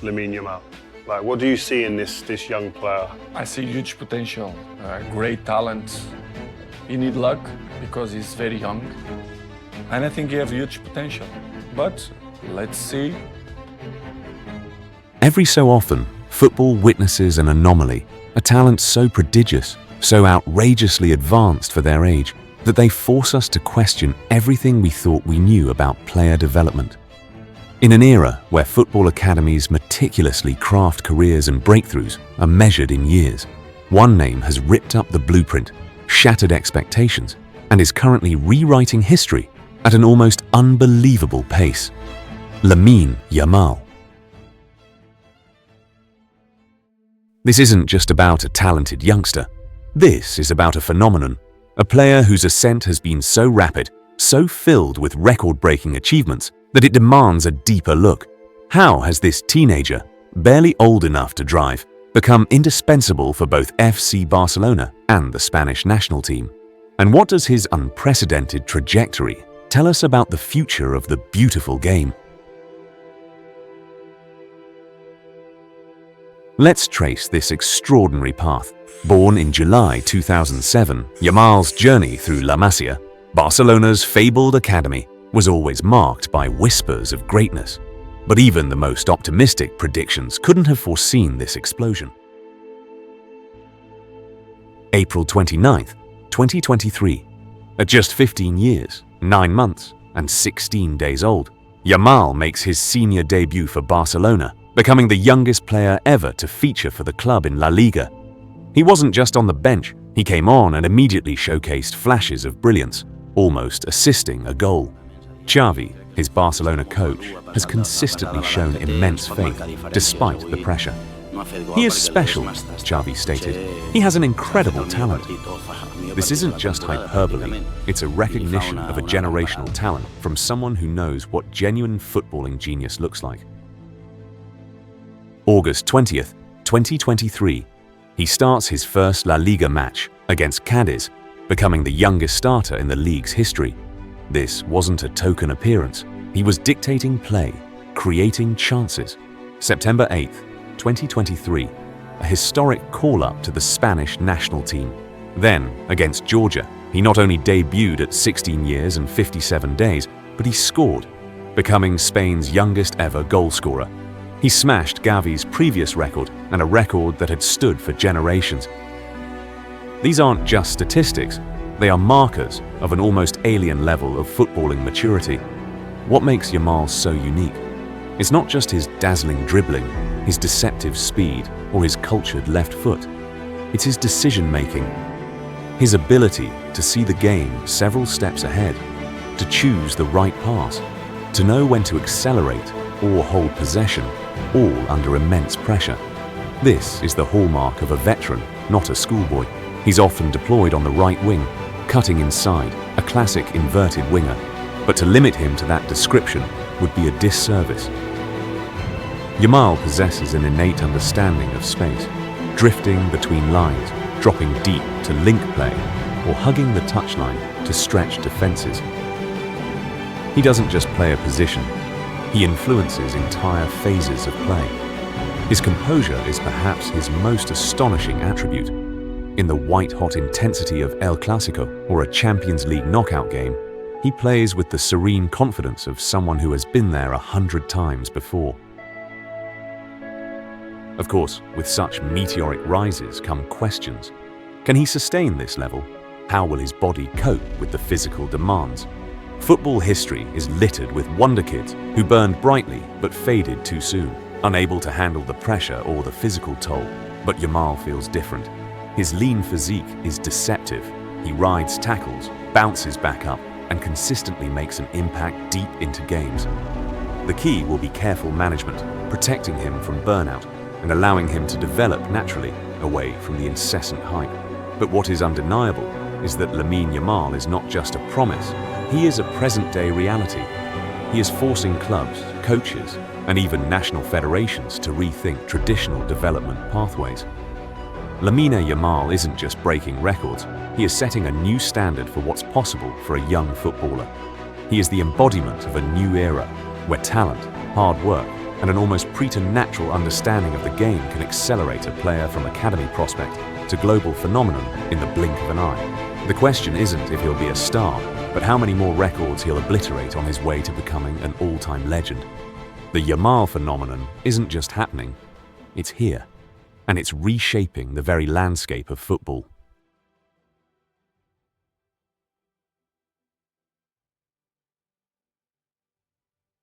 Lamine Yamal? Like, what do you see in this young player? I see huge potential, great talent. He needs luck because he's very young. And I think he has huge potential. But let's see. Every so often, football witnesses an anomaly, a talent so prodigious, so outrageously advanced for their age, that they force us to question everything we thought we knew about player development. In an era where football academies meticulously craft careers and breakthroughs are measured in years, one name has ripped up the blueprint, shattered expectations, and is currently rewriting history at an almost unbelievable pace. Lamine Yamal. This isn't just about a talented youngster. This is about a phenomenon, a player whose ascent has been so rapid, so filled with record-breaking achievements, that it demands a deeper look. How has this teenager, barely old enough to drive, become indispensable for both FC Barcelona and the Spanish national team? And what does his unprecedented trajectory tell us about the future of the beautiful game? Let's trace this extraordinary path. Born in July 2007, Yamal's journey through La Masia, Barcelona's fabled academy, was always marked by whispers of greatness. But even the most optimistic predictions couldn't have foreseen this explosion. April 29th, 2023. At just 15 years, 9 months, and 16 days old, Yamal makes his senior debut for Barcelona, becoming the youngest player ever to feature for the club in La Liga. He wasn't just on the bench, he came on and immediately showcased flashes of brilliance, almost assisting a goal. Xavi, his Barcelona coach, has consistently shown immense faith despite the pressure. He is special, Xavi stated. He has an incredible talent. This isn't just hyperbole, it's a recognition of a generational talent from someone who knows what genuine footballing genius looks like. August 20th, 2023. He starts his first La Liga match against Cadiz, becoming the youngest starter in the league's history. This wasn't a token appearance. He was dictating play, creating chances. September 8th, 2023, a historic call-up to the Spanish national team. Then, against Georgia, he not only debuted at 16 years and 57 days, but he scored, becoming Spain's youngest ever goalscorer. He smashed Gavi's previous record and a record that had stood for generations. These aren't just statistics, they are markers of an almost alien level of footballing maturity. What makes Yamal so unique? It's not just his dazzling dribbling, his deceptive speed, or his cultured left foot. It's his decision-making, his ability to see the game several steps ahead, to choose the right pass, to know when to accelerate or hold possession, all under immense pressure. This is the hallmark of a veteran, not a schoolboy. He's often deployed on the right wing, cutting inside, a classic inverted winger. But to limit him to that description would be a disservice. Yamal possesses an innate understanding of space, drifting between lines, dropping deep to link play, or hugging the touchline to stretch defenses. He doesn't just play a position, he influences entire phases of play. His composure is perhaps his most astonishing attribute. In the white-hot intensity of El Clasico or a Champions League knockout game, he plays with the serene confidence of someone who has been there 100 times before. Of course, with such meteoric rises come questions. Can he sustain this level? How will his body cope with the physical demands? Football history is littered with wonder kids who burned brightly but faded too soon, unable to handle the pressure or the physical toll. But Yamal feels different. His lean physique is deceptive. He rides tackles, bounces back up, and consistently makes an impact deep into games. The key will be careful management, protecting him from burnout and allowing him to develop naturally away from the incessant hype. But what is undeniable is that Lamine Yamal is not just a promise, he is a present-day reality. He is forcing clubs, coaches, and even national federations to rethink traditional development pathways. Lamine Yamal isn't just breaking records, he is setting a new standard for what's possible for a young footballer. He is the embodiment of a new era, where talent, hard work, and an almost preternatural understanding of the game can accelerate a player from academy prospect to global phenomenon in the blink of an eye. The question isn't if he'll be a star, but how many more records he'll obliterate on his way to becoming an all-time legend. The Yamal phenomenon isn't just happening, it's here, and it's reshaping the very landscape of football.